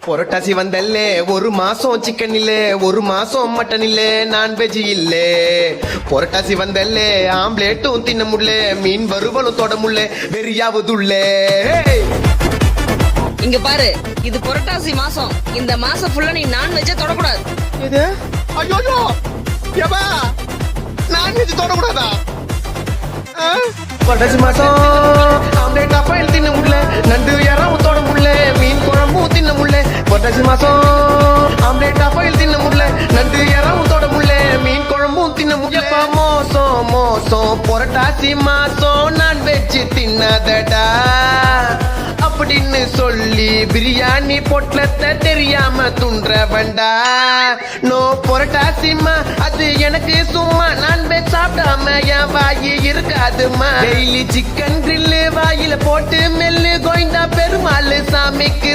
புரட்டாசி வந்தல்லே ஒரு மாசம் சிக்கன் இல்ல ஒரு மாசம் மட்டன் இல்ல நான்வெஜ் இல்ல புரட்டாசி வந்தல்லே ஆம்லேட்டும் தின்ன முடியல மீன் வறுவலும் தொட முடியல வெறியாவதுள்ள இங்க பாரு இது புரட்டாசி மாசம் இந்த மாசம் ஃபுல்லா நீ நான்வெஜ்ஜ தொடக்கூடாது இது ஐயோ ஏபா நான்வெஜ் தொடக்கூடாதா புரட்டாசி மாசம் ஆம்லேட் அப்பையில் தின்ன முடியல நண்டு யாராவும் தொட முடியல மீன் குழம்பும் தின்ன முடியல புரட்டாசி மாசம் ஆம்லேட் அப்பையில் தின்ன முடியல நண்டு யாராவும் தொட முடியல மீன் குழம்பும் தின்ன முடியல மோசம் மோசம் புரட்டாசி மாசம் நான்வெஜ் தின்னதடா அப்படின்னு சொல்லி பிரியாணி பொட்டலத்தை தெரியாம துன்ற வேண்டா நோ புரட்டாசிமா அது எனக்கு சும்மா நான்வெஜ் சாப்பிடாம என் வாயி இருக்காதுமா டெய்லி சிக்கன் கிரில்லு வாயில போட்டு மெல்லு கோயந்தா பெருமாள் சாமிக்கு